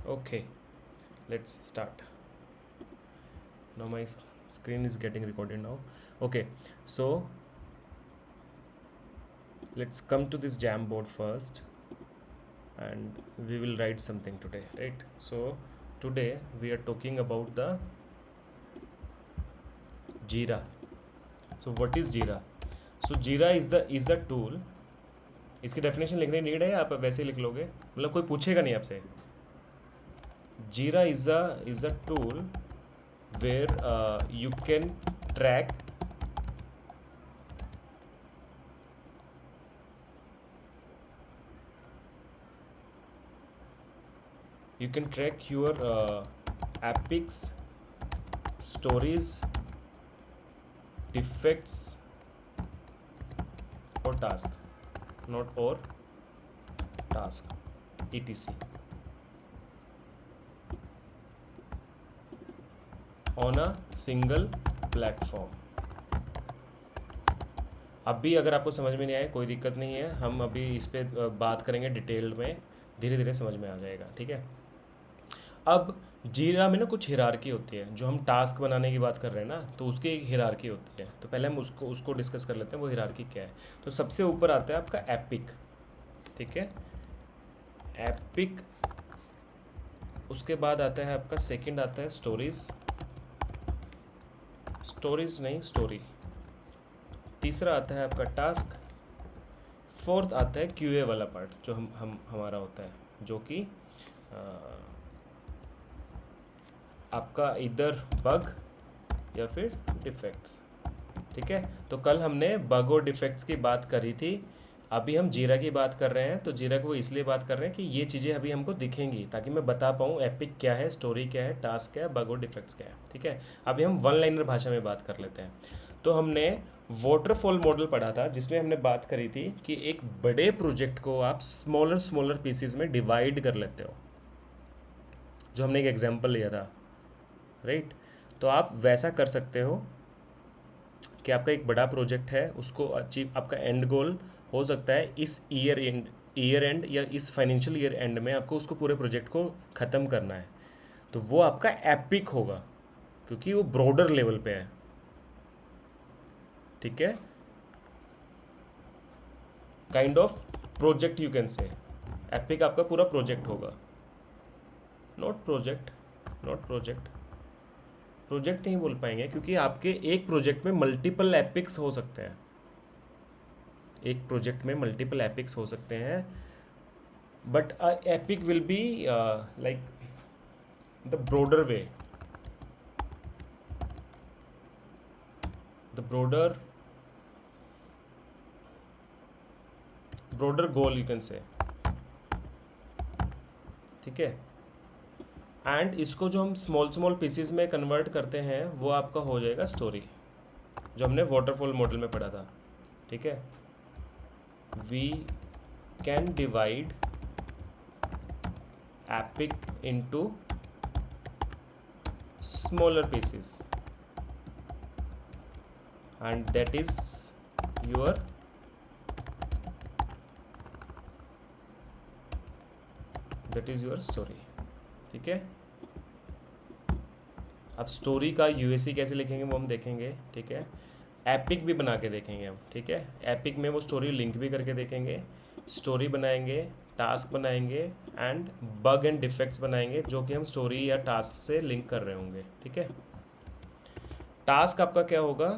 Okay, let's start. Now my screen is getting recorded now. Okay, so let's come to this Jamboard first and we will write something today, right? So today we are talking about the Jira. So what is Jira? So Jira is a tool. इसकी definition लिखने need है या आप वैसे ही लिख लोगे, मतलब कोई पूछेगा नहीं आपसे. Jira is a tool where you can track your epics, stories, defects or task, not or task, etc. on a single platform. अभी अगर आपको समझ में नहीं आए कोई दिक्कत नहीं है, हम अभी इस पर बात करेंगे डिटेल में, धीरे धीरे समझ में आ जाएगा. ठीक है. अब जीरा में ना कुछ हिरार्की होती है. जो हम टास्क बनाने की बात कर रहे हैं ना, तो उसकी एक हिरार्की होती है. तो पहले हम उसको डिस्कस कर लेते हैं वो हिरार्की क्या है. तो सबसे ऊपर आता है आपका एपिक. ठीक है, एपिक. उसके बाद आता है आपका सेकंड आता है स्टोरीज नहीं, स्टोरी. तीसरा आता है आपका टास्क. फोर्थ आता है क्यूए वाला पार्ट जो हम हमारा होता है, जो कि आपका इधर बग या फिर डिफेक्ट्स. ठीक है. तो कल हमने बग और डिफेक्ट्स की बात करी थी, अभी हम जीरा की बात कर रहे हैं. तो जीरा को इसलिए बात कर रहे हैं कि ये चीज़ें अभी हमको दिखेंगी ताकि मैं बता पाऊँ एपिक क्या है, स्टोरी क्या है, टास्क क्या है, बग और डिफेक्ट्स क्या है. ठीक है. अभी हम वन लाइनर भाषा में बात कर लेते हैं. तो हमने वाटरफॉल मॉडल पढ़ा था जिसमें हमने बात करी थी कि एक बड़े प्रोजेक्ट को आप स्मॉलर पीसीज में डिवाइड कर लेते हो, जो हमने एक एग्जांपल लिया था, राइट. तो आप वैसा कर सकते हो कि आपका एक बड़ा प्रोजेक्ट है, उसको अचीव, आपका एंड गोल हो सकता है इस ईयर एंड या इस फाइनेंशियल ईयर एंड में आपको उसको पूरे प्रोजेक्ट को ख़त्म करना है. तो वो आपका एपिक होगा क्योंकि वो ब्रॉडर लेवल पे है. ठीक है. Kind of project you can say. Epic आपका पूरा प्रोजेक्ट होगा. नॉट प्रोजेक्ट नहीं बोल पाएंगे क्योंकि आपके एक प्रोजेक्ट में मल्टीपल एपिक्स हो सकते हैं. एक प्रोजेक्ट में मल्टीपल एपिक्स हो सकते हैं, but epic will be like the broader way, the broader goal you can say. ठीक है. एंड इसको जो हम स्मॉल पीसीज में कन्वर्ट करते हैं वो आपका हो जाएगा स्टोरी, जो हमने वाटरफॉल मॉडल में पढ़ा था. ठीक है. We can divide epic into smaller pieces and that is your story. ठीक है. अब स्टोरी का यूएससी कैसे लिखेंगे वो हम देखेंगे. ठीक है. एपिक भी बना के देखेंगे हम. ठीक है. एपिक में वो स्टोरी लिंक भी करके देखेंगे, स्टोरी बनाएंगे, टास्क बनाएंगे एंड बग एंड डिफेक्ट्स बनाएंगे जो कि हम स्टोरी या टास्क से लिंक कर रहे होंगे. ठीक है. टास्क आपका क्या होगा.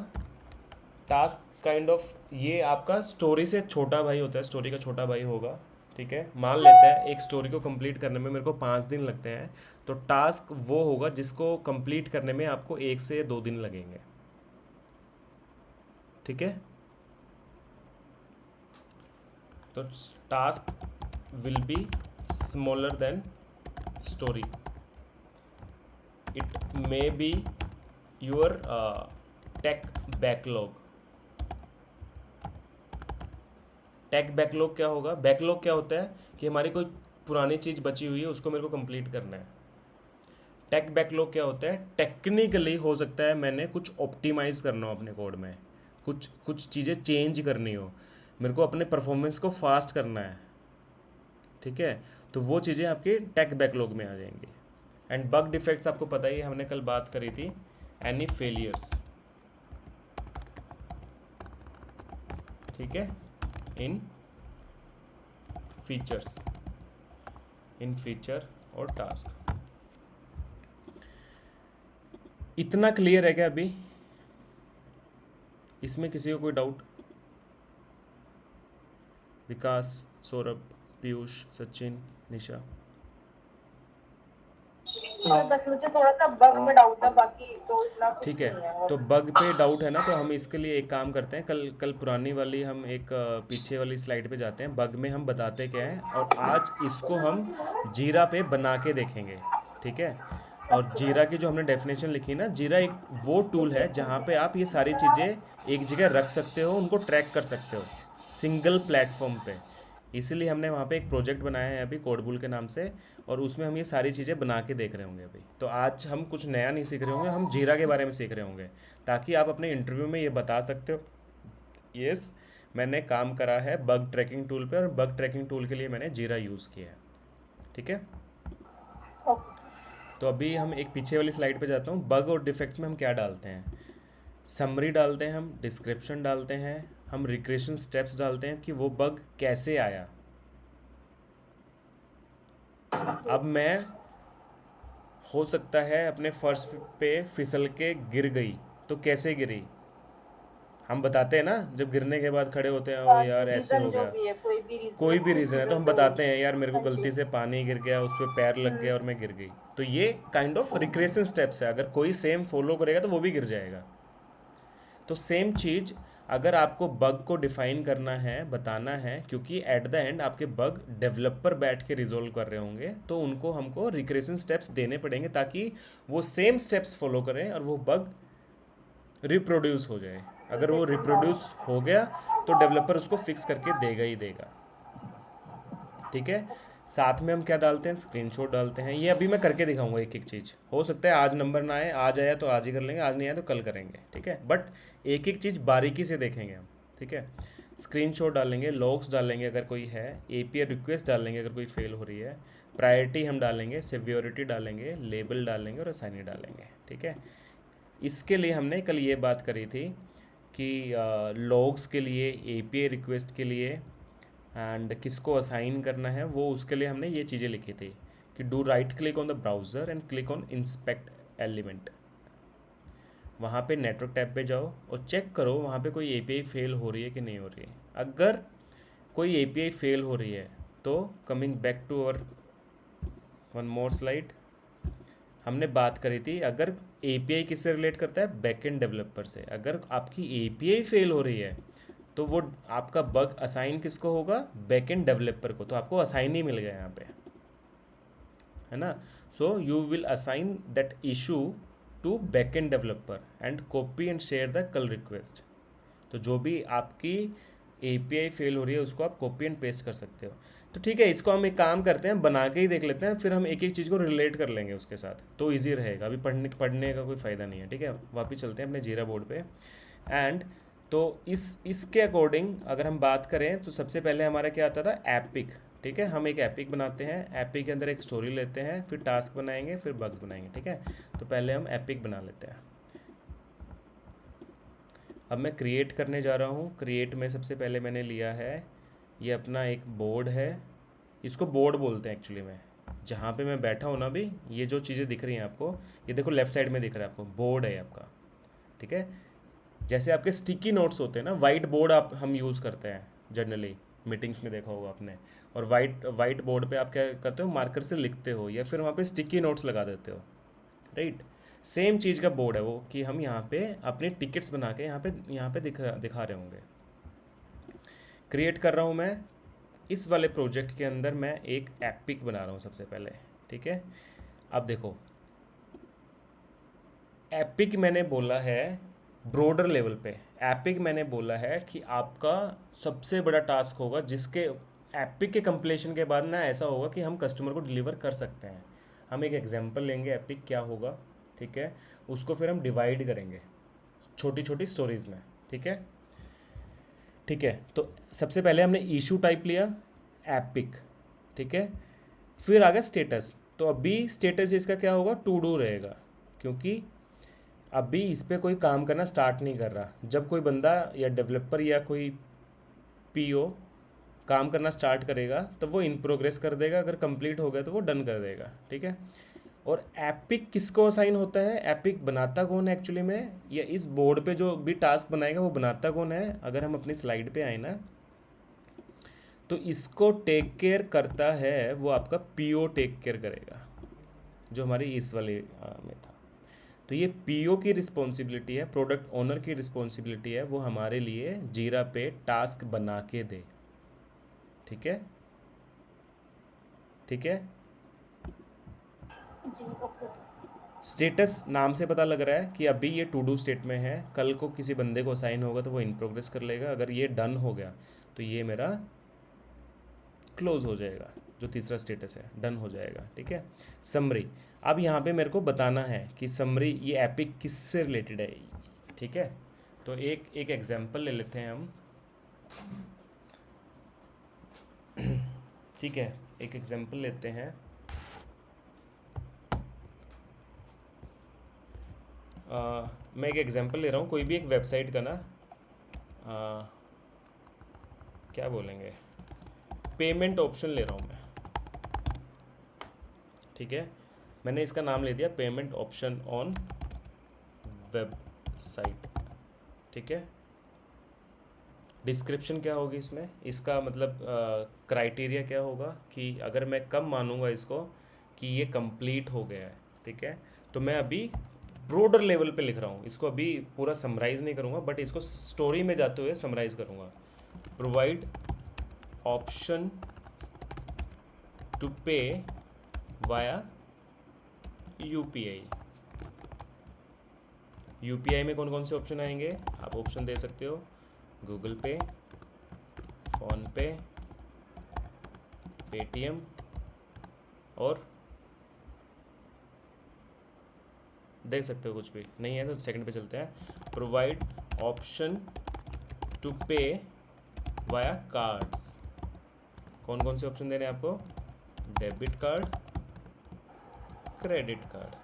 टास्क काइंड ऑफ ये आपका स्टोरी से छोटा भाई होता है, स्टोरी का छोटा भाई होगा. ठीक है. मान लेते हैं एक स्टोरी को कंप्लीट करने में मेरे को 5 दिन लगते हैं, तो टास्क वो होगा जिसको कंप्लीट करने में आपको 1 से 2 दिन लगेंगे. ठीक है. तो task will be smaller than story. It may be your tech backlog. Tech backlog क्या होगा. बैकलॉग क्या होता है कि हमारी कोई पुरानी चीज़ बची हुई है उसको मेरे को कंप्लीट करना है. टेक बैकलॉग क्या होता है. टेक्निकली हो सकता है मैंने कुछ ऑप्टिमाइज़ करना हो अपने कोड में, कुछ चीज़ें चेंज करनी हो, मेरे को अपने परफॉर्मेंस को फास्ट करना है. ठीक है, तो वो चीज़ें आपकी टेक बैकलॉग में आ जाएंगी। एंड बग डिफेक्ट्स आपको पता ही है, हमने कल बात करी थी, एनी फेलियर्स, ठीक है, इन फीचर्स, इन फीचर और टास्क। इतना क्लियर है क्या अभी? इसमें किसी को कोई डाउट? विकास, सौरभ, पीयूष, सचिन, निशा? सर बस मुझे थोड़ा सा बग में डाउट है, बाकी तो इतना ठीक कुछ है, नहीं है। और तो बग पे डाउट है ना, तो हम इसके लिए एक काम करते हैं, कल कल पुरानी वाली हम एक पीछे वाली स्लाइड पे जाते हैं, बग में हम बताते क्या है, और आज इसको हम जीरा पे बना के देखेंगे, ठीक है। और अच्छा जीरा की जो हमने डेफिनेशन लिखी ना, जीरा एक वो टूल है जहाँ पे आप ये सारी चीज़ें एक जगह रख सकते हो, उनको ट्रैक कर सकते हो सिंगल प्लेटफॉर्म पे। इसीलिए हमने वहाँ पे एक प्रोजेक्ट बनाया है अभी कोडबुल के नाम से, और उसमें हम ये सारी चीज़ें बना के देख रहे होंगे अभी। तो आज हम कुछ नया नहीं सीख रहे होंगे, हम जीरा के बारे में सीख रहे होंगे, ताकि आप अपने इंटरव्यू में ये बता सकते हो, यस मैंने काम करा है बग ट्रैकिंग टूल पे, और बग ट्रैकिंग टूल के लिए मैंने जीरा यूज़ किया है, ठीक है। ओके। तो अभी हम एक पीछे वाली स्लाइड पे जाता हूँ। बग और डिफेक्ट्स में हम क्या डालते हैं? समरी डालते हैं, हम डिस्क्रिप्शन डालते हैं, हम रिग्रेशन स्टेप्स डालते हैं कि वो बग कैसे आया। अब मैं, हो सकता है अपने फर्श पे फिसल के गिर गई, तो कैसे गिरी? हम बताते हैं ना, जब गिरने के बाद खड़े होते हैं, ओ हाँ जी, यार ऐसे रीजन हो जो गया, भी है, कोई भी रीजन कोई हो, भी किस रीज़न है तो रीजन हम से हुई। बताते हैं यार मेरे को हाँ जी। गलती से पानी गिर गया, उस पर पैर लग गया और मैं गिर गई। तो ये काइंड ऑफ रिक्रेशन स्टेप्स है, अगर कोई सेम फॉलो करेगा तो वो भी गिर जाएगा। तो सेम चीज़, अगर आपको बग को डिफाइन करना है, बताना है, क्योंकि एट द एंड आपके बग डेवलपर बैठ के रिजोल्व कर रहे होंगे, तो उनको हमको रिक्रेशन स्टेप्स देने पड़ेंगे, ताकि वो सेम स्टेप्स फॉलो करें और वो बग रिप्रोड्यूस हो जाए। अगर वो रिप्रोड्यूस हो गया तो डेवलपर उसको फिक्स करके देगा ही देगा, ठीक है। साथ में हम क्या डालते हैं? स्क्रीनशॉट डालते हैं। ये अभी मैं करके दिखाऊंगा एक एक चीज़, हो सकता है आज नंबर ना आए, आज आया तो आज ही कर लेंगे, आज नहीं आया तो कल करेंगे, ठीक है। बट एक एक चीज़ बारीकी से देखेंगे हम, ठीक है। स्क्रीनशॉट डालेंगे, लॉग्स डालेंगे अगर कोई है, एपीआई रिक्वेस्ट डालेंगे अगर कोई फेल हो रही है, प्रायोरिटी हम डालेंगे, सिवियोरिटी डालेंगे, लेबल डालेंगे और असाइनी डालेंगे, ठीक है। इसके लिए हमने कल ये बात करी थी कि लॉग्स के लिए, एपीआई रिक्वेस्ट के लिए, एंड किसको असाइन करना है, वो उसके लिए हमने ये चीज़ें लिखी थी कि do right click on the browser and click on inspect element. वहाँ पे नेटवर्क टैब पे जाओ और चेक करो वहाँ पे कोई एपीआई फेल हो रही है कि नहीं हो रही है। अगर कोई एपीआई फेल हो रही है तो coming back to our one more slide, हमने बात करी थी अगर एपीआई किससे रिलेट करता है? बैकएंड डेवलपर से। अगर आपकी एपीआई फेल हो रही है तो वो आपका बग असाइन किसको होगा? बैकएंड डेवलपर को। तो आपको असाइन ही मिल गया यहाँ पे, है ना। So you will assign that issue to backend developer and copy and share the call request. तो जो भी आपकी एपीआई फेल हो रही है उसको आप कॉपी एंड पेस्ट कर सकते हो। तो ठीक है, इसको हम एक काम करते हैं, बना के ही देख लेते हैं, फिर हम एक एक चीज़ को रिलेट कर लेंगे उसके साथ, तो इजी रहेगा। अभी पढ़ने पढ़ने का कोई फ़ायदा नहीं है, ठीक है। वापस चलते हैं अपने जीरा बोर्ड पे। एंड तो इसके अकॉर्डिंग अगर हम बात करें तो सबसे पहले हमारा क्या आता था? एपिक, ठीक है। हम एक एपिक बनाते हैं, एपिक के अंदर एक स्टोरी लेते हैं, फिर टास्क बनाएंगे, फिर बग्स बनाएंगे, ठीक है। तो पहले हम एपिक बना लेते हैं। अब मैं क्रिएट करने जा रहा हूँ। क्रिएट में सबसे पहले मैंने लिया है, ये अपना एक बोर्ड है, इसको बोर्ड बोलते हैं एक्चुअली में। जहाँ पे मैं बैठा हूँ ना अभी, ये जो चीज़ें दिख रही हैं आपको, ये देखो लेफ्ट साइड में दिख रहा है आपको, बोर्ड है आपका, ठीक है। जैसे आपके स्टिकी नोट्स होते हैं ना, वाइट बोर्ड आप हम यूज़ करते हैं जनरली, मीटिंग्स में देखा होगा आपने। और वाइट वाइट बोर्ड पे आप क्या करते हो? मार्कर से लिखते हो या फिर वहाँ पे स्टिकी नोट्स लगा देते हो, राइट। सेम चीज़ का बोर्ड है वो, कि हम यहाँ पे अपनी टिकट्स बना के यहाँ पे दिखा रहे होंगे। क्रिएट कर रहा हूँ मैं। इस वाले प्रोजेक्ट के अंदर मैं एक एपिक बना रहा हूँ सबसे पहले, ठीक है। अब देखो, एपिक मैंने बोला है ब्रॉडर लेवल पे। एपिक मैंने बोला है कि आपका सबसे बड़ा टास्क होगा, जिसके एपिक के कंप्लीशन के बाद ना ऐसा होगा कि हम कस्टमर को डिलीवर कर सकते हैं। हम एक एग्जांपल लेंगे एपिक क्या होगा, ठीक है। उसको फिर हम डिवाइड करेंगे छोटी छोटी स्टोरीज में, ठीक है। ठीक है, तो सबसे पहले हमने इशू टाइप लिया एपिक, ठीक है। फिर आ गया स्टेटस, तो अभी स्टेटस इसका क्या होगा, टू डू रहेगा, क्योंकि अभी इस पर कोई काम करना स्टार्ट नहीं कर रहा। जब कोई बंदा या डेवलपर या कोई पीओ काम करना स्टार्ट करेगा तब वो इन प्रोग्रेस कर देगा, अगर कंप्लीट हो गया तो वो डन कर देगा, ठीक है। और एपिक किसको असाइन होता है, एपिक बनाता कौन है एक्चुअली में, या इस बोर्ड पे जो भी टास्क बनाएगा वो बनाता कौन है। अगर हम अपनी स्लाइड पे आए ना, तो इसको टेक केयर करता है वो आपका पीओ टेक केयर करेगा, जो हमारी इस वाले में था। तो ये पीओ की रिस्पॉन्सिबिलिटी है, प्रोडक्ट ओनर की रिस्पॉन्सिबिलिटी है, वो हमारे लिए जीरा पे टास्क बना के दे, ठीक है, ठीक है। जी ओके। स्टेटस नाम से पता लग रहा है कि अभी ये टू डू स्टेट में है, कल को किसी बंदे को असाइन होगा तो वो इन प्रोग्रेस कर लेगा। अगर ये डन हो गया तो ये मेरा क्लोज हो जाएगा, जो तीसरा स्टेटस है डन हो जाएगा, ठीक है। समरी, अब यहाँ पे मेरे को बताना है कि समरी ये एपिक किससे रिलेटेड है, ठीक है। तो एक एक एग्जांपल ले लेते हैं हम, ठीक है। एक एग्जांपल लेते हैं, मैं एक एग्जांपल ले रहा हूँ कोई भी एक वेबसाइट का ना, क्या बोलेंगे, पेमेंट ऑप्शन ले रहा हूँ मैं, ठीक है। मैंने इसका नाम ले दिया पेमेंट ऑप्शन ऑन वेबसाइट, ठीक है। डिस्क्रिप्शन क्या होगी इसमें, इसका मतलब क्राइटेरिया क्या होगा कि अगर मैं कब मानूंगा इसको कि ये कंप्लीट हो गया है, ठीक है। तो मैं अभी ब्रॉडर लेवल पे लिख रहा हूँ इसको, अभी पूरा समराइज़ नहीं करूँगा, बट इसको स्टोरी में जाते हुए समराइज़ करूँगा। प्रोवाइड ऑप्शन टू पे वाया यूपीआई। यूपीआई में कौन कौन से ऑप्शन आएंगे, आप ऑप्शन दे सकते हो, गूगल पे, फ़ोन पे, पेटीएम और दे सकते हो कुछ भी, नहीं है तो सेकंड पे चलते हैं। प्रोवाइड ऑप्शन टू पे वाया कार्ड्स, कौन कौन से ऑप्शन देने हैं आपको, डेबिट कार्ड, क्रेडिट कार्ड,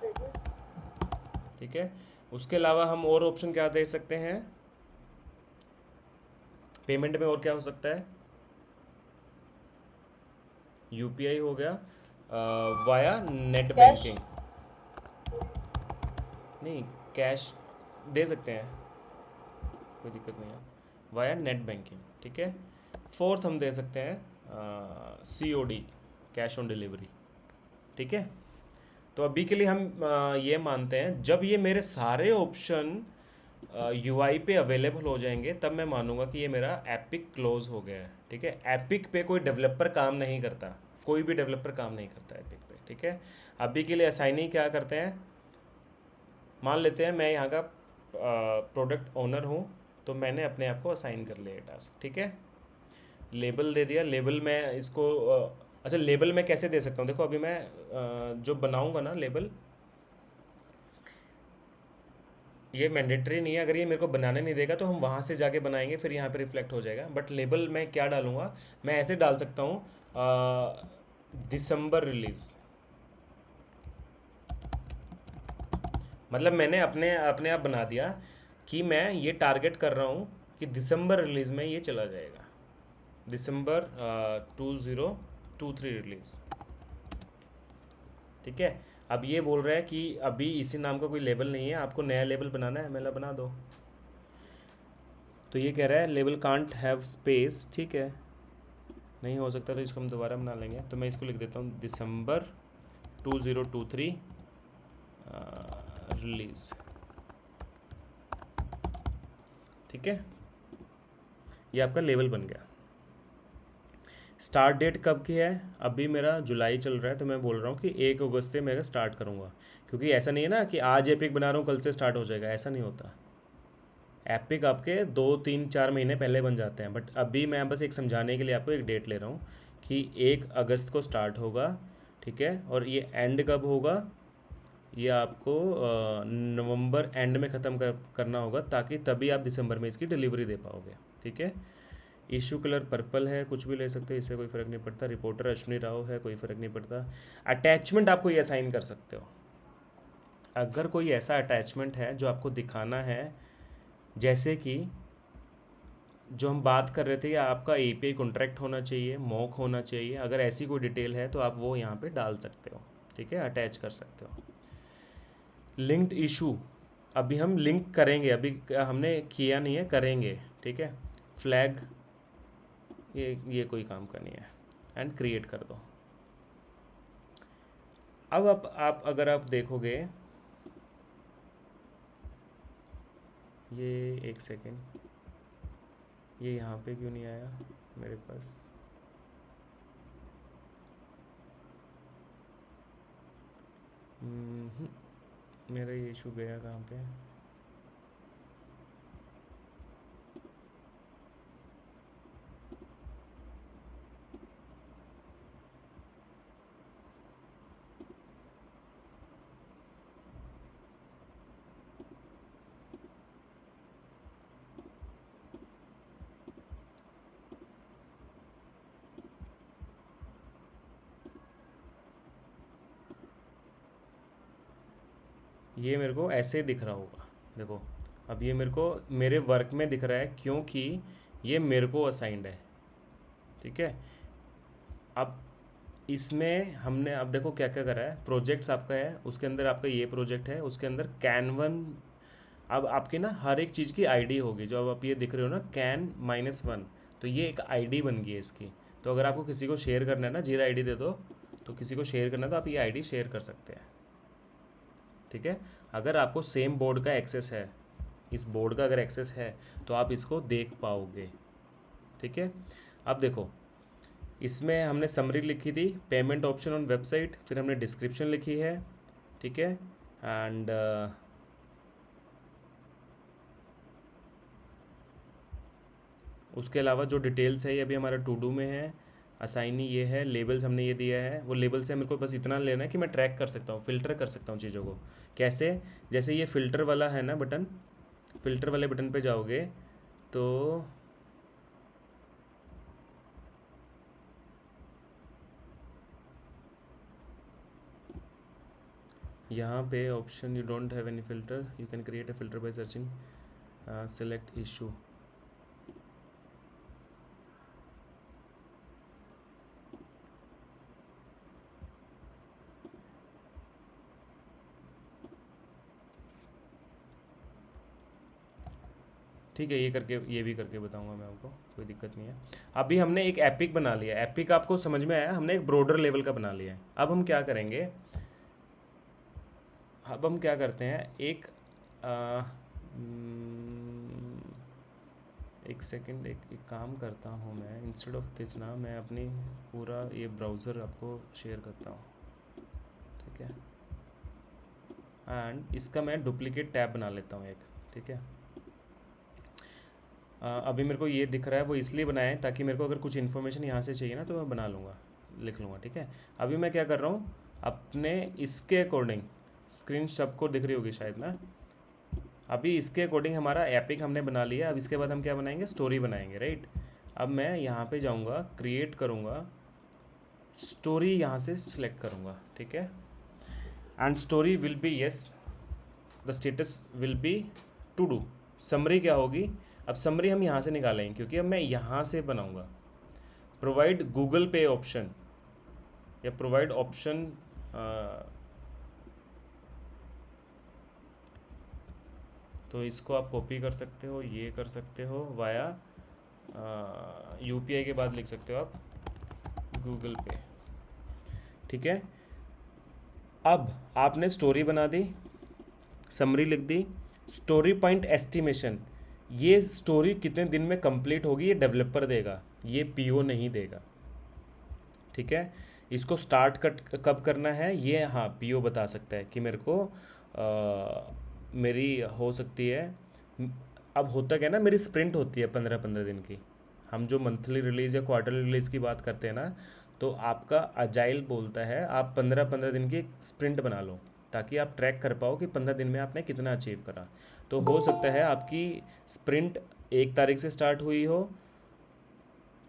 ठीक है। उसके अलावा हम और ऑप्शन क्या दे सकते हैं, पेमेंट में और क्या हो सकता है, यूपीआई हो गया, वाया नेट कैश। बैंकिंग, नहीं कैश दे सकते हैं, कोई दिक्कत नहीं है, वाया नेट बैंकिंग, ठीक है। फोर्थ हम दे सकते हैं सीओडी, कैश ऑन डिलीवरी, ठीक है। तो अभी के लिए हम ये मानते हैं जब ये मेरे सारे ऑप्शन यूआई पे अवेलेबल हो जाएंगे तब मैं मानूंगा कि ये मेरा एपिक क्लोज हो गया है, ठीक है। एपिक पे कोई डेवलपर काम नहीं करता, कोई भी डेवलपर काम नहीं करता एपिक पे, ठीक है। अभी के लिए असाइनिंग क्या करते हैं, मान लेते हैं मैं यहाँ का प्रोडक्ट ओनर हूँ, तो मैंने अपने आप को असाइन कर लिया टास्क, ठीक है। लेबल दे दिया, लेबल में इसको अच्छा लेबल मैं कैसे दे सकता हूँ, देखो अभी मैं जो बनाऊँगा ना लेबल, ये मैंडेटरी नहीं है, अगर ये मेरे को बनाने नहीं देगा तो हम वहाँ से जाके बनाएंगे, फिर यहाँ पे रिफ्लेक्ट हो जाएगा। बट लेबल मैं क्या डालूँगा, मैं ऐसे डाल सकता हूँ दिसंबर रिलीज़, मतलब मैंने अपने अपने आप बना दिया कि मैं ये टारगेट कर रहा हूँ कि दिसंबर रिलीज़ में ये चला जाएगा, दिसंबर 2023 रिलीज़, ठीक है। अब ये बोल रहा है कि अभी इसी नाम का कोई लेबल नहीं है, आपको नया लेबल बनाना है, मेला बना दो। तो ये कह रहा है लेबल कांट हैव स्पेस, ठीक है, नहीं हो सकता तो इसको हम दोबारा बना लेंगे। तो मैं इसको लिख देता हूँ दिसंबर 2023 रिलीज़, ठीक है। ये आपका लेबल बन गया। स्टार्ट डेट कब की है, अभी मेरा जुलाई चल रहा है, तो मैं बोल रहा हूँ कि 1 अगस्त से मैं स्टार्ट करूँगा, क्योंकि ऐसा नहीं है ना कि आज एपिक बना रहा हूँ कल से स्टार्ट हो जाएगा, ऐसा नहीं होता। एपिक आपके 2 3 4 महीने पहले बन जाते हैं, बट अभी मैं बस एक समझाने के लिए आपको एक डेट ले रहा हूँ कि 1 अगस्त को स्टार्ट होगा, ठीक है। और ये एंड कब होगा, ये आपको नवंबर एंड में ख़त्म करना होगा, ताकि तभी आप दिसंबर में इसकी डिलीवरी दे पाओगे, ठीक है। इशू कलर पर्पल है, कुछ भी ले सकते हो, इससे कोई फ़र्क नहीं पड़ता। रिपोर्टर अश्विनी राव है, कोई फ़र्क नहीं पड़ता। अटैचमेंट आपको ये असाइन कर सकते हो। अगर कोई ऐसा अटैचमेंट है जो आपको दिखाना है, जैसे कि जो हम बात कर रहे थे, या आपका एपीआई कॉन्ट्रैक्ट होना चाहिए, मॉक होना चाहिए, अगर ऐसी कोई डिटेल है तो आप वो यहाँ पे डाल सकते हो, ठीक है, अटैच कर सकते हो। लिंक्ड इशू, अभी हम लिंक करेंगे, अभी हमने किया नहीं है, करेंगे, ठीक है। फ्लैग, ये कोई काम का नहीं है, एंड क्रिएट कर दो। अब आप अगर आप देखोगे, ये एक सेकेंड, ये यहाँ पे क्यों नहीं आया मेरे पास? मेरा ये इशू गया कहाँ पे? ये मेरे को ऐसे दिख रहा होगा, देखो। अब ये मेरे को मेरे वर्क में दिख रहा है क्योंकि ये मेरे को असाइंड है, ठीक है। अब इसमें हमने, अब देखो क्या क्या करा है। प्रोजेक्ट्स आपका है, उसके अंदर आपका ये प्रोजेक्ट है, उसके अंदर कैन 1। अब आपकी ना हर एक चीज़ की आईडी होगी, जो अब आप ये दिख रहे हो ना, CAN-1, तो ये एक आईडी बन गई है इसकी। तो अगर आपको किसी को शेयर करना है ना, जीरा आईडी दे दो, तो किसी को शेयर करना है तो आप ये आईडी शेयर कर सकते हैं, ठीक है। अगर आपको सेम बोर्ड का एक्सेस है, इस बोर्ड का अगर एक्सेस है, तो आप इसको देख पाओगे, ठीक है। अब देखो, इसमें हमने समरी लिखी थी, पेमेंट ऑप्शन ऑन वेबसाइट, फिर हमने डिस्क्रिप्शन लिखी है, ठीक है। एंड उसके अलावा जो डिटेल्स है, ये अभी हमारा टू डू में है। असाइनी ये है, लेबल्स हमने ये दिया है। वो लेबल से मेरे को बस इतना लेना है कि मैं ट्रैक कर सकता हूँ, फ़िल्टर कर सकता हूँ चीज़ों को। कैसे? जैसे ये फ़िल्टर वाला है ना बटन, फ़िल्टर वाले बटन पे जाओगे तो यहाँ पे option, you don't have any filter, you can create a filter by searching, select issue. ठीक है, ये भी करके बताऊंगा मैं आपको, कोई दिक्कत नहीं है। अभी हमने एक एपिक बना लिया। एपिक आपको समझ में आया, हमने एक ब्रॉडर लेवल का बना लिया है। अब हम क्या करेंगे, अब हम क्या करते हैं, एक सेकंड, एक काम करता हूँ मैं, इंस्टेड ऑफ दिस ना, मैं अपनी पूरा ये ब्राउज़र आपको शेयर करता हूँ, ठीक है। एंड इसका मैं डुप्लीकेट टैब बना लेता हूँ एक, ठीक है। अभी मेरे को ये दिख रहा है, वो इसलिए बनाया है ताकि मेरे को अगर कुछ इन्फॉर्मेशन यहाँ से चाहिए ना, तो मैं बना लूँगा, लिख लूँगा, ठीक है। अभी मैं क्या कर रहा हूँ, अपने इसके अकॉर्डिंग, स्क्रीन सबको दिख रही होगी शायद ना। अभी इसके अकॉर्डिंग हमारा एपिक हमने बना लिया। अब इसके बाद हम क्या बनाएंगे, स्टोरी बनाएंगे, राइट। अब मैं यहाँ पे जाऊँगा, क्रिएट करूँगा, स्टोरी यहाँ से सिलेक्ट करूँगा, ठीक है। And story will be yes, the status will be to do. Summary क्या होगी, अब समरी हम यहाँ से निकालेंगे क्योंकि अब मैं यहाँ से बनाऊँगा। प्रोवाइड गूगल पे ऑप्शन, या प्रोवाइड ऑप्शन, तो इसको आप कॉपी कर सकते हो, ये कर सकते हो वाया यूपीआई के बाद लिख सकते हो आप गूगल पे, ठीक है। अब आपने स्टोरी बना दी, समरी लिख दी, स्टोरी पॉइंट एस्टिमेशन, ये स्टोरी कितने दिन में कंप्लीट होगी ये डेवलपर देगा, ये पीओ नहीं देगा, ठीक है। इसको स्टार्ट कब करना है ये, हाँ, पीओ बता सकता है कि मेरे को मेरी हो सकती है। अब होता क्या है ना, मेरी स्प्रिंट होती है 15-15 दिन की। हम जो मंथली रिलीज़ या क्वार्टरली रिलीज़ की बात करते हैं ना, तो आपका अजाइल बोलता है आप 15-15 दिन की स्प्रिंट बना लो, ताकि आप ट्रैक कर पाओ कि 15 दिन में आपने कितना अचीव करा। तो हो सकता है आपकी स्प्रिंट 1 तारीख से स्टार्ट हुई हो,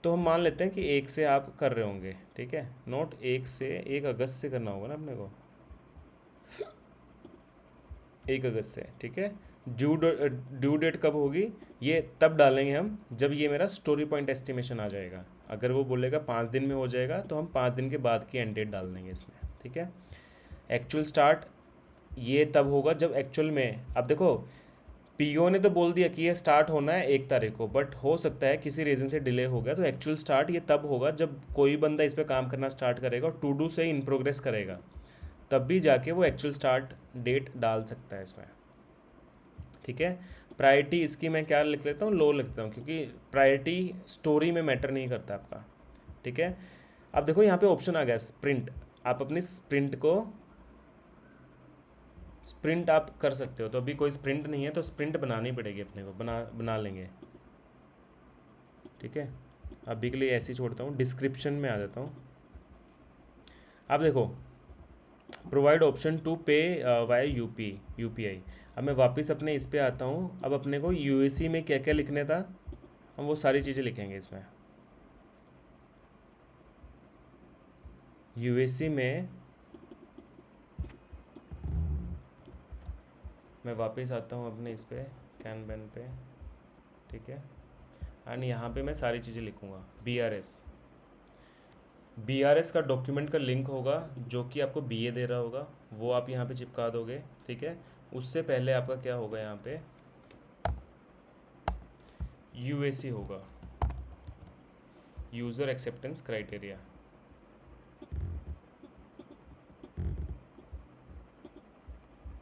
तो हम मान लेते हैं कि 1 से आप कर रहे होंगे, ठीक है, नोट 1 से, 1 अगस्त से करना होगा ना अपने को, 1 अगस्त से, ठीक है। ड्यू डेट कब होगी, ये तब डालेंगे हम जब ये मेरा स्टोरी पॉइंट एस्टिमेशन आ जाएगा। अगर वो बोलेगा 5 दिन में हो जाएगा तो हम 5 दिन के बाद की एंड डेट डाल देंगे इसमें, ठीक है। एक्चुअल स्टार्ट ये तब होगा जब एक्चुअल में, अब देखो पीओ ने तो बोल दिया कि ये स्टार्ट होना है 1 तारीख को, बट हो सकता है किसी रीज़न से डिले हो गया, तो एक्चुअल स्टार्ट ये तब होगा जब कोई बंदा इस पर काम करना स्टार्ट करेगा और टू डू से इन प्रोग्रेस करेगा, तब भी जाके वो एक्चुअल स्टार्ट डेट डाल सकता है इसमें, ठीक है। प्रायोरिटी इसकी मैं क्या लिख लेता हूँ, लो लिखता हूँ, क्योंकि प्रायोरिटी स्टोरी में मैटर नहीं करता आपका, ठीक है। अब देखो यहाँ पे ऑप्शन आ गया स्प्रिंट, आप अपनी स्प्रिंट आप कर सकते हो, तो अभी कोई स्प्रिंट नहीं है तो स्प्रिंट बनानी पड़ेगी अपने को, बना लेंगे, ठीक है। अभी के लिए ऐसे ही छोड़ता हूँ, डिस्क्रिप्शन में आ जाता हूँ। अब देखो प्रोवाइड ऑप्शन टू पे वाया यूपीआई। अब मैं वापस अपने इस पे आता हूँ। अब अपने को यूएससी में क्या क्या लिखने था, हम वो सारी चीज़ें लिखेंगे इसमें। यूएससी में मैं वापस आता हूँ अपने इस पे कैनवन पे, ठीक है। एंड यहाँ पे मैं सारी चीज़ें लिखूँगा। बीआरएस का डॉक्यूमेंट का लिंक होगा जो कि आपको बीए दे रहा होगा, वो आप यहाँ पे चिपका दोगे, ठीक है। उससे पहले आपका क्या होगा, यहाँ पे यूएसी होगा, यूज़र एक्सेप्टेंस क्राइटेरिया,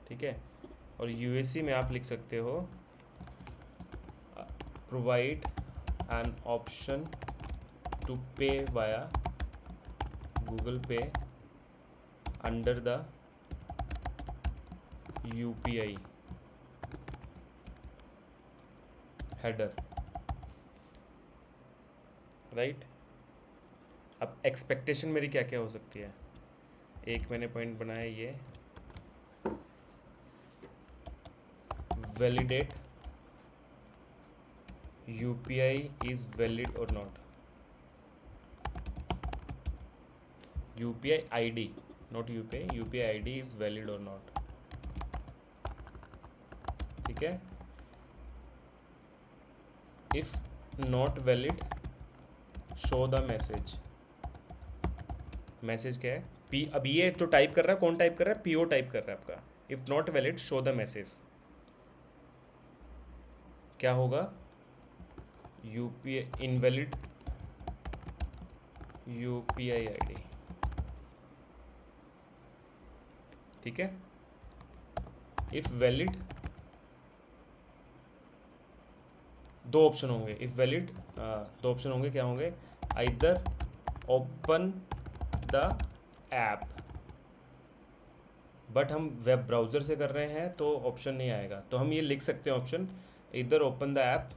ठीक है। और यूएसी में आप लिख सकते हो प्रोवाइड एन ऑप्शन टू पे वाया गूगल पे under the UPI header, right. अब एक्सपेक्टेशन मेरी क्या क्या हो सकती है, एक मैंने पॉइंट बनाया ये, वैलिडेट यूपीआई इज वैलिड और not, UPI ID, not UPI ID is valid और नॉट, ठीक है। If not valid show the message, message क्या है, पी, अब ये जो टाइप कर रहा है, कौन टाइप कर रहा है, पीओ टाइप कर रहा है आपका। If not valid show the message, क्या होगा, यूपीआई इनवैलिड यूपीआई आईडी, ठीक है। इफ वैलिड, दो ऑप्शन होंगे, इफ वैलिड दो ऑप्शन होंगे, क्या होंगे, either open the app, but हम वेब ब्राउज़र से कर रहे हैं तो ऑप्शन नहीं आएगा, तो हम ये लिख सकते हैं ऑप्शन, इधर ओपन द ऐप,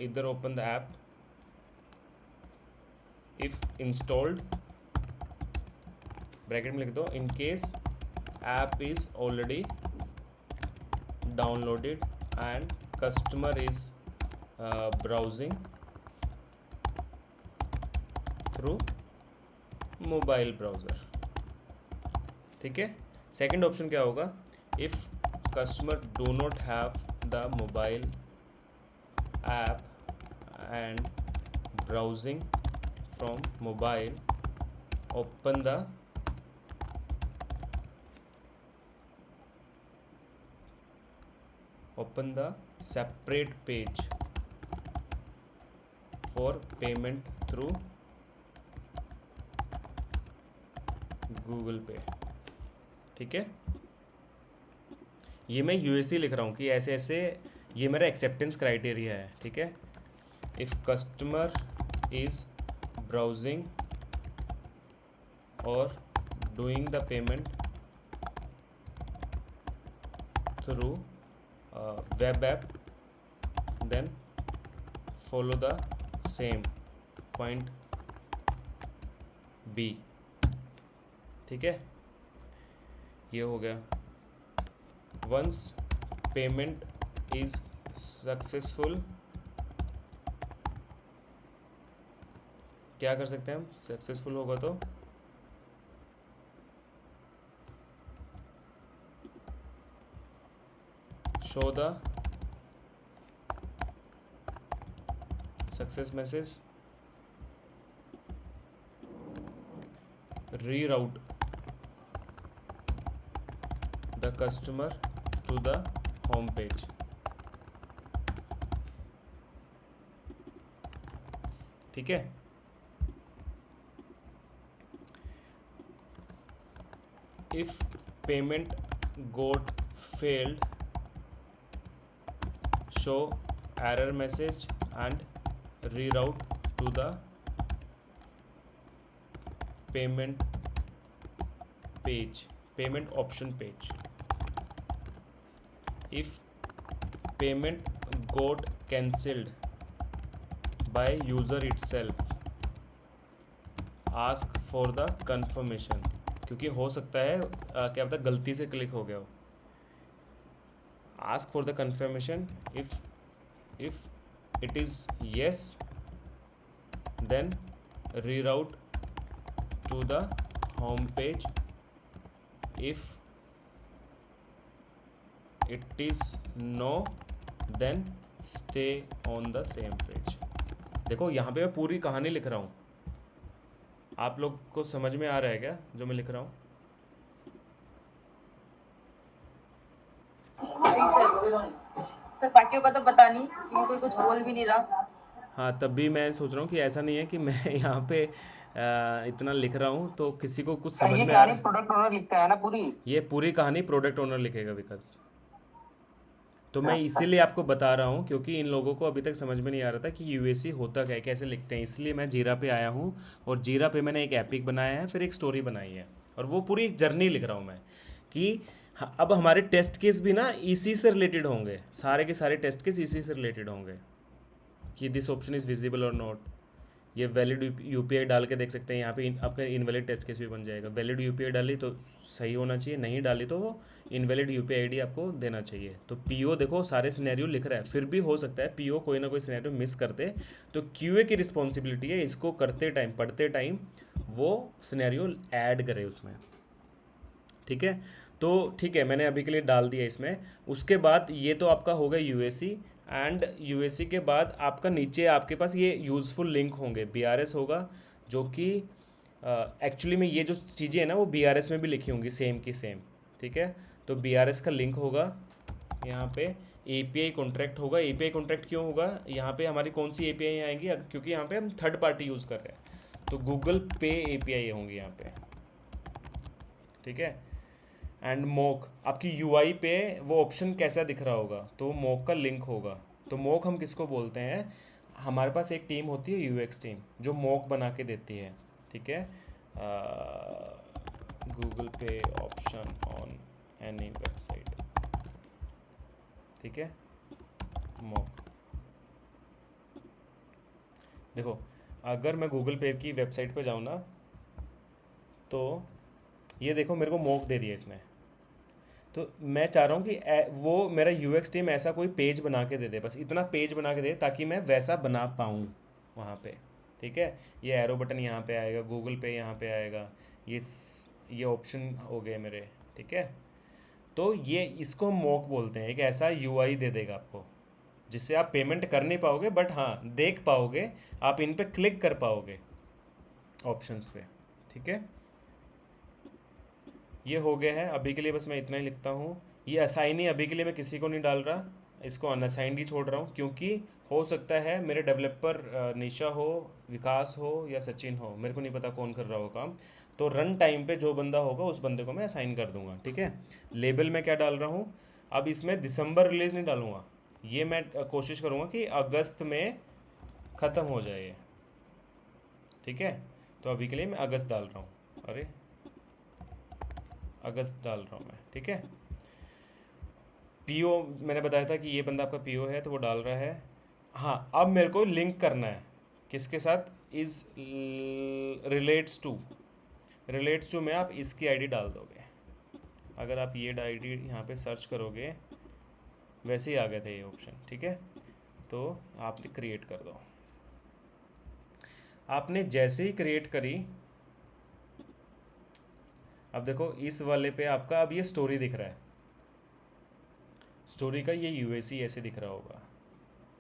इधर open the app if installed, bracket में लिख दो, in case app is already downloaded and customer is browsing through mobile browser, ठीक है। सेकंड ऑप्शन क्या होगा, if customer do not have the mobile app and browsing from mobile, open the separate page for payment through Google पे, ठीक है। ये मैं USC लिख रहा हूँ कि ऐसे ऐसे ये मेरा एक्सेप्टेंस क्राइटेरिया है, ठीक है। इफ़ कस्टमर इज़ ब्राउजिंग और doing the payment through web app, then follow the same point B, ठीक है। ये हो गया। वंस पेमेंट इज सक्सेसफुल क्या कर सकते हैं हम सक्सेसफुल होगा तो show the success message, reroute the customer to the home page. ठीक है, if payment got failed show error message and reroute to the payment page, payment option page. If payment got cancelled by user itself ask for the confirmation, क्योंकि हो सकता है क्या पता गलती से क्लिक हो गया हो। Ask for the confirmation, if it is yes then reroute to the home page, if it is no then stay on the same page. देखो यहाँ पे मैं पूरी कहानी लिख रहा हूँ, आप लोग को समझ में आ रहा है क्या जो मैं लिख रहा हूँ? जी सर बाकियों का तो पता नहीं क्योंकि कोई कुछ बोल भी नहीं रहा। हाँ, तब भी मैं सोच रहा हूँ कि ऐसा नहीं है कि मैं यहाँ पे इतना लिख रहा हूँ तो किसी को कुछ समझ ये में आ कहानी रहा है। प्रोडक्ट ओनर लिखता है ना पूरी। ये पूरी कहानी प्रोडक्ट ओनर लिखेगा विकास। तो मैं इसीलिए आपको बता रहा हूँ क्योंकि इन लोगों को अभी तक समझ में नहीं आ रहा था कि यूएसी होता क्या है, कैसे लिखते हैं। इसलिए मैं जीरा पे आया हूँ और जीरा पे मैंने एक एपिक बनाया है, फिर एक स्टोरी बनाई है और वो पूरी एक जर्नी लिख रहा हूँ मैं कि अब हमारे टेस्ट केस भी ना इसी से रिलेटेड होंगे, सारे के सारे टेस्ट केस इसी से रिलेटेड होंगे कि दिस ऑप्शन इज़ विजिबल और नॉट। ये वैलिड यूपीआई डाल के देख सकते हैं, यहाँ पे आपका इनवैलिड टेस्ट केस भी बन जाएगा। वैलिड यूपीआई डाली तो सही होना चाहिए, नहीं डाली तो वो इनवैलिड यूपीआई आईडी आपको देना चाहिए। तो पीओ देखो सारे सिनेरियो लिख रहा है, फिर भी हो सकता है पीओ कोई ना कोई सिनेरियो मिस करते, तो क्यूए की रिस्पॉन्सिबिलिटी है इसको करते टाइम पढ़ते टाइम वो सिनेरियो ऐड करे उसमें। ठीक है, तो ठीक है मैंने अभी के लिए डाल दिया इसमें। उसके बाद ये तो आपका होगा यूएसी, एंड यूएसी के बाद आपका नीचे आपके पास ये यूज़फुल लिंक होंगे। बीआरएस होगा जो कि एक्चुअली में ये जो चीज़ें हैं ना वो बीआरएस में भी लिखी होंगी सेम की सेम। ठीक है, तो बीआरएस का लिंक होगा यहाँ पे, एपीआई कॉन्ट्रैक्ट होगा। एपीआई कॉन्ट्रैक्ट क्यों होगा यहाँ पे, हमारी कौन सी एपीआई आएंगी क्योंकि यहाँ पे हम थर्ड पार्टी यूज़ कर रहे हैं, तो गूगल पे एपीआई होंगी यहाँ पे। ठीक है, एंड मोक आपकी यूआई पे वो ऑप्शन कैसा दिख रहा होगा, तो मोक का लिंक होगा। तो मोक हम किसको बोलते हैं, हमारे पास एक टीम होती है यूएक्स टीम जो मोक बना के देती है। ठीक है, गूगल पे ऑप्शन ऑन एनी वेबसाइट। ठीक है, मोक देखो अगर मैं गूगल पे की वेबसाइट पे जाऊँ ना तो ये देखो मेरे को मोक दे दिया इसमें। तो मैं चाह रहा हूँ कि वो मेरा यूएक्स टीम ऐसा कोई पेज बना के दे दे, बस इतना पेज बना के दे ताकि मैं वैसा बना पाऊँ वहाँ पे। ठीक है, ये एरो बटन यहाँ पे आएगा, गूगल पे यहाँ पे आएगा, ये ऑप्शन हो गए मेरे। ठीक है, तो ये इसको हम मॉक बोलते हैं, एक ऐसा यूआई दे देगा आपको जिससे आप पेमेंट कर नहीं पाओगे बट हाँ देख पाओगे, आप इन पे क्लिक कर पाओगे ऑप्शंस पे। ठीक है, ये हो गया है अभी के लिए, बस मैं इतना ही लिखता हूँ। ये असाइन ही अभी के लिए मैं किसी को नहीं डाल रहा, इसको अनअसाइंड ही छोड़ रहा हूँ क्योंकि हो सकता है मेरे डेवलपर निशा हो, विकास हो या सचिन हो, मेरे को नहीं पता कौन कर रहा हो काम। तो रन टाइम पे जो बंदा होगा उस बंदे को मैं असाइन कर दूंगा। ठीक है, लेबल में क्या डाल रहा हूँ, अब इसमें दिसंबर रिलीज़ नहीं डालूंगा, ये मैं कोशिश करूँगा कि अगस्त में ख़त्म हो जाए ये। ठीक है, तो अभी के लिए मैं अगस्त डाल रहा हूँ, अरे अगस्त डाल रहा हूँ मैं। ठीक है, पीओ मैंने बताया था कि ये बंदा आपका पीओ है तो वो डाल रहा है। हाँ, अब मेरे को लिंक करना है किसके साथ, इज़ रिलेट्स टू में आप इसकी आईडी डाल दोगे। अगर आप ये आईडी यहाँ पे सर्च करोगे वैसे ही आ गए थे ये ऑप्शन। ठीक है, तो आप क्रिएट कर दो। आपने जैसे ही क्रिएट करी, अब देखो इस वाले पे आपका अब ये स्टोरी दिख रहा है, स्टोरी का ये यूएसी ऐसे दिख रहा होगा,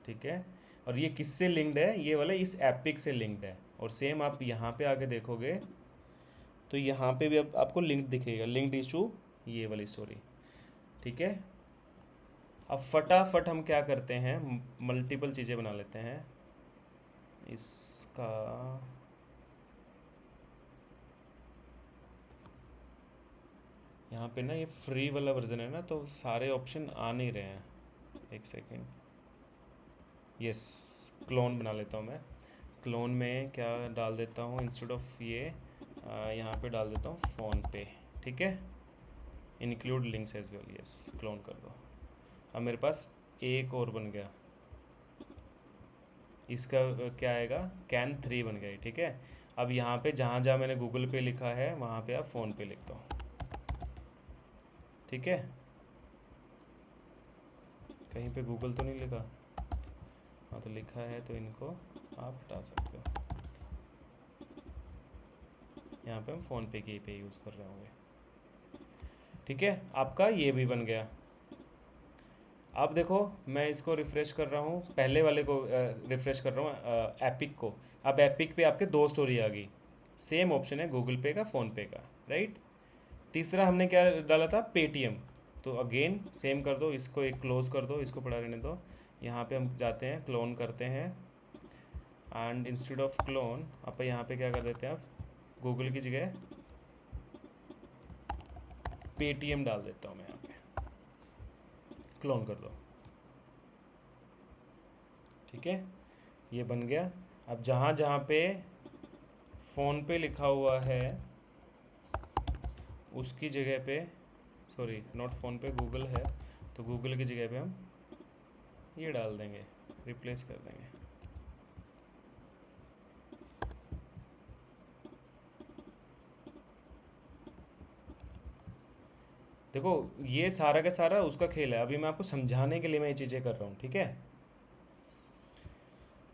ठीक है। और ये किससे लिंक्ड है, ये वाला इस एपिक से लिंक्ड है। और सेम आप यहाँ पे आके देखोगे तो यहाँ पे भी अब आपको लिंक दिखेगा, लिंक्ड इशू, ये वाली स्टोरी, ठीक है। अब फटाफट हम क्या करते हैं, मल्टीपल चीज़ें बना लेते हैं इसका। यहाँ पे ना ये फ्री वाला वर्जन है ना, तो सारे ऑप्शन आ नहीं रहे हैं। एक सेकेंड, यस, क्लोन बना लेता हूँ मैं। क्लोन में क्या डाल देता हूँ, इंस्टेड ऑफ ये यहाँ पे डाल देता हूँ फ़ोन पे, ठीक है। Include links as well, yes, clone कर दो। अब मेरे पास एक और बन गया, इसका क्या आएगा, कैन 3 बन गई, ठीक है। अब यहाँ पे जहाँ जहाँ मैंने गूगल पे लिखा है वहाँ पे आप फ़ोन पे लिख दो, ठीक है। कहीं पे गूगल तो नहीं लिखा, हाँ तो लिखा है, तो इनको आप हटा सकते हो। यहाँ पे हम फ़ोन पे की पे यूज़ कर रहे होंगे, ठीक है। आपका ये भी बन गया। अब देखो मैं इसको रिफ़्रेश कर रहा हूँ, पहले वाले को रिफ़्रेश कर रहा हूँ, एपिक को। अब एपिक पे आपके 2 स्टोरी आ गई, सेम ऑप्शन है गूगल पे का, फ़ोन पे का, राइट। तीसरा हमने क्या डाला था, पेटीएम। तो अगेन सेम कर दो, इसको एक क्लोज़ कर दो, इसको पड़ा रहने दो। यहाँ पे हम जाते हैं, क्लोन करते हैं, एंड इंस्टेड ऑफ क्लोन आप यहाँ पे क्या कर देते हैं, आप गूगल की जगह पेटीएम डाल देता हूँ मैं यहाँ पे, क्लोन कर दो, ठीक है। ये बन गया। अब जहाँ जहाँ पे फ़ोन पे लिखा हुआ है उसकी जगह पे, सॉरी नॉट फ़ोन पे, गूगल है, तो गूगल की जगह पे हम ये डाल देंगे, रिप्लेस कर देंगे। देखो ये सारा का सारा उसका खेल है, अभी मैं आपको समझाने के लिए मैं ये चीज़ें कर रहा हूँ, ठीक है।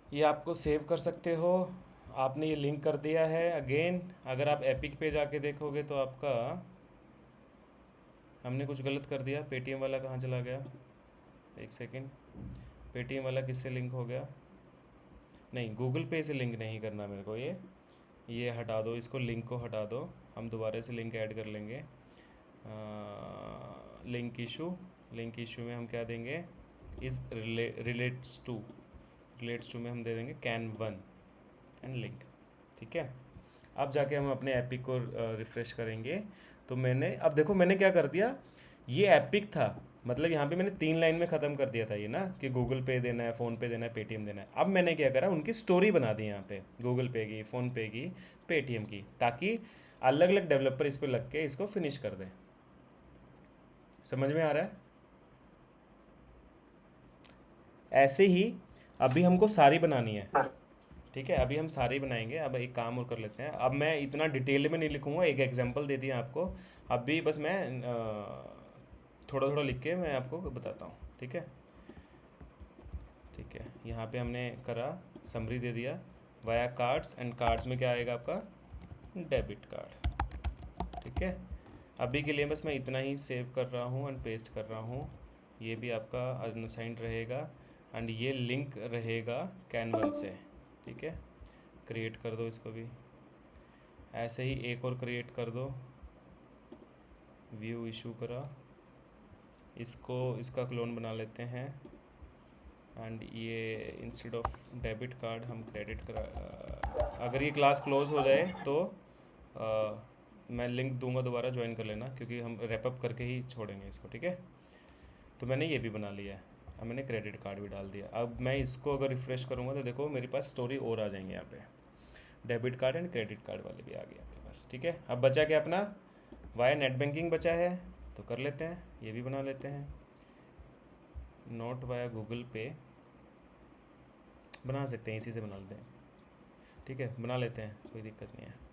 ये आपको सेव कर सकते हो, आपने ये लिंक कर दिया है। अगेन अगर आप एपिक पे जाके देखोगे तो आपका, हमने कुछ गलत कर दिया, पेटीएम वाला कहाँ चला गया, एक सेकंड, पेटीएम वाला किससे लिंक हो गया, नहीं गूगल पे से लिंक नहीं करना मेरे को, ये हटा दो, इसको लिंक को हटा दो, हम दोबारा से लिंक ऐड कर लेंगे। लिंक इशू, लिंक इशू में हम क्या देंगे, इस रिलेट्स टू में हम दे देंगे can1 एंड लिंक, ठीक है। अब जाके हम अपने एपिक को रिफ़्रेश करेंगे। तो मैंने, अब देखो मैंने क्या कर दिया, ये एपिक था, मतलब यहाँ पे मैंने 3 लाइन में ख़त्म कर दिया था ये ना, कि गूगल पे देना है, फ़ोन पे देना है, पेटीएम देना है। अब मैंने क्या करा, उनकी स्टोरी बना दी यहाँ पे, गूगल पे की, फ़ोन पे की, पेटीएम की, ताकि अलग अलग डेवलपर इस पर लग के इसको फिनिश कर दें। समझ में आ रहा है? ऐसे ही अभी हमको सारी बनानी है, ठीक है। अभी हम सारी बनाएंगे। अब एक काम और कर लेते हैं, अब मैं इतना डिटेल में नहीं लिखूंगा, एक एग्जांपल दे दिया आपको। अभी बस मैं थोड़ा थोड़ा लिख के मैं आपको बताता हूँ, ठीक है। ठीक है, यहाँ पे हमने करा, समरी दे दिया, वाया कार्ड्स, एंड कार्ड्स में क्या आएगा आपका, डेबिट कार्ड, ठीक है। अभी के लिए बस मैं इतना ही सेव कर रहा हूँ एंड पेस्ट कर रहा हूँ। ये भी आपका अनसाइंड रहेगा, एंड ये लिंक रहेगा कैन1 से, ठीक है। क्रिएट कर दो इसको भी, ऐसे ही एक और क्रिएट कर दो, व्यू इशू करा, इसको इसका क्लोन बना लेते हैं, एंड ये इंस्टेड ऑफ डेबिट कार्ड हम क्रेडिट करा। अगर ये क्लास क्लोज हो जाए तो मैं लिंक दूंगा, दोबारा ज्वाइन कर लेना, क्योंकि हम रैपअप करके ही छोड़ेंगे इसको, ठीक है। तो मैंने ये भी बना लिया है, अब मैंने क्रेडिट कार्ड भी डाल दिया। अब मैं इसको अगर रिफ़्रेश करूँगा तो देखो मेरे पास स्टोरी और आ जाएंगे यहाँ पे, debit card and credit card वाले भी आ गए आपके पास, ठीक है। अब बचा क्या अपना, वाया नेट बैंकिंग बचा है, तो कर लेते हैं, ये भी बना लेते हैं। नोट वाया गूगल पे बना सकते हैं, इसी से बना लेते हैं, ठीक है, बना लेते हैं, कोई दिक्कत नहीं है।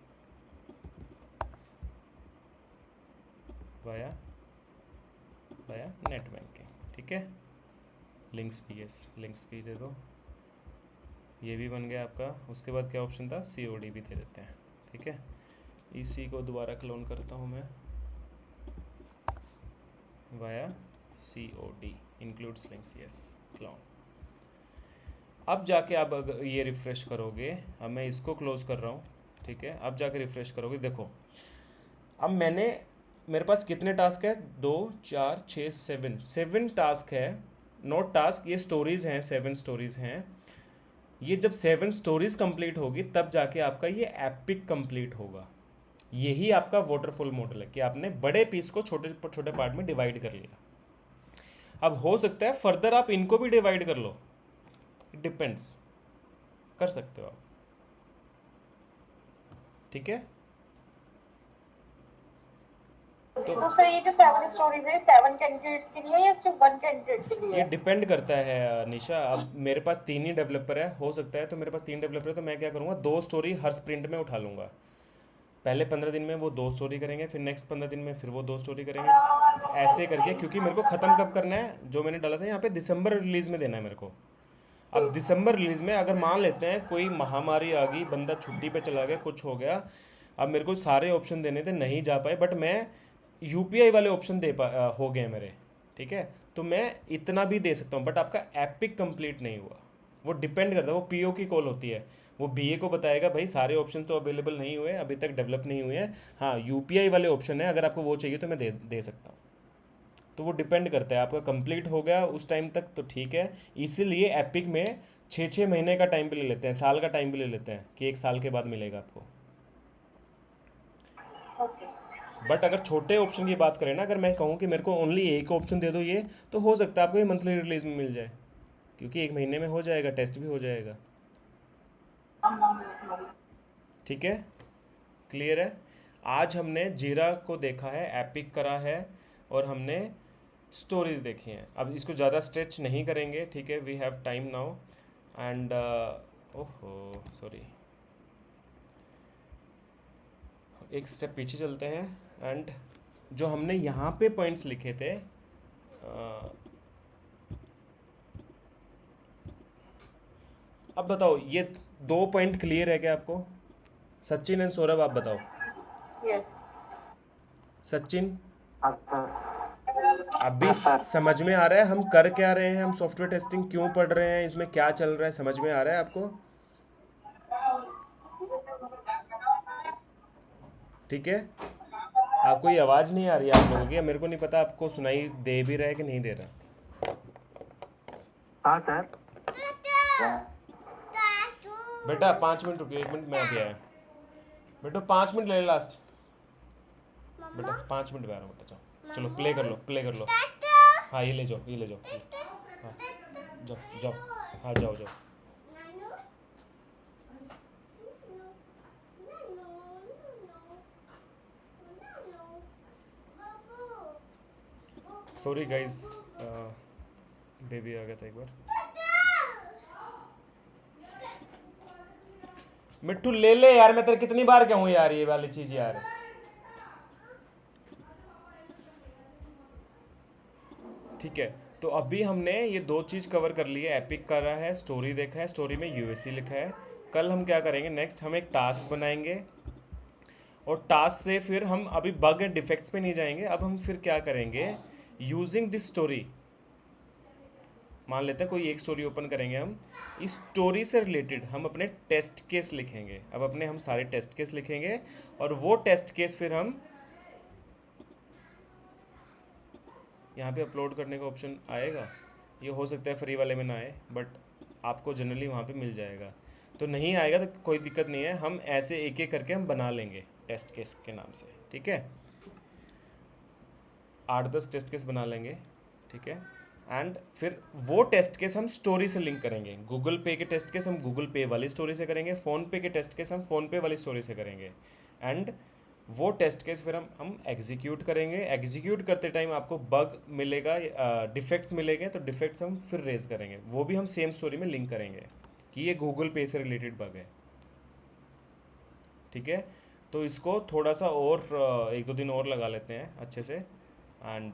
वाया वाया नेट बैंकिंग, ठीक है। लिंक्स भी, यस लिंक्स भी दे दो, ये भी बन गया आपका। उसके बाद क्या ऑप्शन था, COD भी दे देते हैं। ठीक है, इसी को दोबारा क्लोन करता हूँ मैं via COD includes links, yes clone. अब जाके आप अगर ये रिफ़्रेश करोगे, अब मैं इसको क्लोज कर रहा हूँ। ठीक है, अब जाके रिफ़्रेश करोगे, देखो अब मेरे पास कितने टास्क है, 2 4 6 7 टास्क है। नोट टास्क, ये स्टोरीज हैं, 7 स्टोरीज हैं। ये जब 7 स्टोरीज कंप्लीट होगी तब जाके आपका ये एपिक कंप्लीट होगा। यही आपका वाटरफॉल मॉडल है कि आपने बड़े पीस को छोटे छोटे पार्ट में डिवाइड कर लिया। अब हो सकता है फर्दर आप इनको भी डिवाइड कर लो, इट डिपेंड्स, कर सकते हो आप। ठीक है, तो तो सर ये जो 7 स्टोरीज है 7 कैंडिडेट्स के लिए है या सिर्फ 1 कैंडिडेट के लिए ये है? डिपेंड करता है निशा। अब मेरे पास 3 ही डेवलपर है, हो सकता है तो मेरे पास 3 डेवलपर है तो मैं क्या करूँगा, 2 स्टोरी हर स्प्रिंट में उठा लूँगा। पहले 15 दिन में वो 2 स्टोरी करेंगे, फिर नेक्स्ट 15 दिन में फिर वो 2 स्टोरी करेंगे, ऐसे करके। क्योंकि मेरे को ख़त्म कब करना है, जो मैंने डाला था यहाँ पे दिसंबर रिलीज़ में देना है मेरे को। अब दिसंबर रिलीज़ में अगर मान लेते हैं कोई महामारी आ गई, बंदा छुट्टी पे चला गया, कुछ हो गया, अब मेरे को सारे ऑप्शन देने थे, नहीं जा पाए, बट मैं UPI वाले ऑप्शन हो गए मेरे। ठीक है, तो मैं इतना भी दे सकता हूँ, बट आपका एपिक कंप्लीट नहीं हुआ। वो डिपेंड करता है, वो PO की कॉल होती है। वो BA को बताएगा भाई सारे ऑप्शन तो अवेलेबल नहीं हुए, अभी तक डेवलप नहीं हुए हैं। हाँ, UPI वाले ऑप्शन है, अगर आपको वो चाहिए तो मैं दे सकता हूँ। तो वो डिपेंड करता है, आपका कंप्लीट हो गया उस टाइम तक तो ठीक है। इसीलिए एपिक में 6 6 महीने का टाइम भी ले लेते हैं, साल का टाइम भी ले लेते हैं कि 1 साल के बाद मिलेगा आपको। ओके। बट अगर छोटे ऑप्शन की बात करें ना, अगर मैं कहूँ कि मेरे को ओनली एक ऑप्शन दे दो ये, तो हो सकता है आपको ये मंथली रिलीज में मिल जाए, क्योंकि 1 महीने में हो जाएगा, टेस्ट भी हो जाएगा। ठीक है, क्लियर है। आज हमने जीरा को देखा है, एपिक करा है, और हमने स्टोरीज देखी हैं। अब इसको ज़्यादा स्ट्रेच नहीं करेंगे, ठीक है, we have time now. And ओहो सॉरी, एक स्टेप पीछे चलते हैं। एंड जो हमने यहाँ पे पॉइंट्स लिखे थे, अब बताओ ये 2 पॉइंट क्लियर है क्या आपको? सचिन एंड सौरभ आप बताओ। यस। सचिन, अच्छा। अभी यस सर। समझ में आ रहा है हम कर क्या रहे हैं, हम सॉफ्टवेयर टेस्टिंग क्यों पढ़ रहे हैं, इसमें क्या चल रहा है, समझ में आ रहा है आपको? ठीक है, आपको ये आवाज़ नहीं आ रही है आप लोगों की, मेरे को नहीं पता आपको सुनाई दे भी रहा है कि नहीं दे रहा। हाँ सर। बेटा 5 मिनट रुकिए, 1 मिनट मैं अभी आया। बेटा 5 मिनट ले लास्ट। बेटा 5 मिनट में आ रहा हूँ बेटा, जाओ चलो प्ले कर लो, प्ले कर लो। हाँ ये ले जाओ, ये ले जाओ। हाँ जाओ जाओ, हाँ जाओ जाओ। सॉरी गाइस, बेबी आ गया था एक बार। मिट्टू ले ले यार, मैं तेरे कितनी बार कहूँ यार ये वाली चीज़ यार। ठीक है, तो अभी हमने ये 2 चीज़ कवर कर ली है, एपिक कर रहा है, स्टोरी देखा है, स्टोरी में USC लिखा है। कल हम क्या करेंगे, नेक्स्ट हम एक टास्क बनाएंगे, और टास्क से फिर हम अभी बग एंड डिफेक्ट्स पे नहीं जाएंगे। अब हम फिर क्या करेंगे, यूजिंग दिस स्टोरी, मान लेते हैं कोई एक स्टोरी ओपन करेंगे हम, इस स्टोरी से रिलेटेड हम अपने टेस्ट केस लिखेंगे। अब अपने हम सारे टेस्ट केस लिखेंगे, और वो टेस्ट केस फिर हम यहाँ पे अपलोड करने का ऑप्शन आएगा। ये हो सकता है फ्री वाले में ना आए, बट आपको जनरली वहाँ पे मिल जाएगा। तो नहीं आएगा तो कोई दिक्कत नहीं है, हम ऐसे एक एक करके हम बना लेंगे टेस्ट केस के नाम से। ठीक है, 8 10 टेस्ट केस बना लेंगे। ठीक है, एंड फिर वो टेस्ट केस हम स्टोरी से लिंक करेंगे। गूगल पे के टेस्ट केस हम गूगल पे वाली स्टोरी से करेंगे, फ़ोनपे के टेस्ट केस हम फ़ोनपे वाली स्टोरी से करेंगे। एंड वो टेस्ट केस फिर हम एग्जीक्यूट करेंगे। एग्जीक्यूट करते टाइम आपको बग मिलेगा, डिफेक्ट्स मिलेंगे, तो डिफेक्ट्स हम फिर रेज करेंगे, वो भी हम सेम स्टोरी में लिंक करेंगे कि ये गूगल पे से रिलेटेड बग है। ठीक है, तो इसको थोड़ा सा और 1 2 दिन और लगा लेते हैं अच्छे से, एंड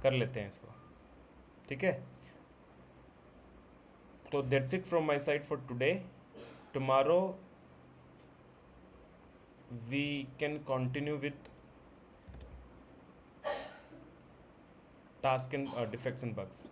कर लेते हैं इसको। ठीक है, तो that's it from my side for today. tomorrow we can continue with task and defects and bugs.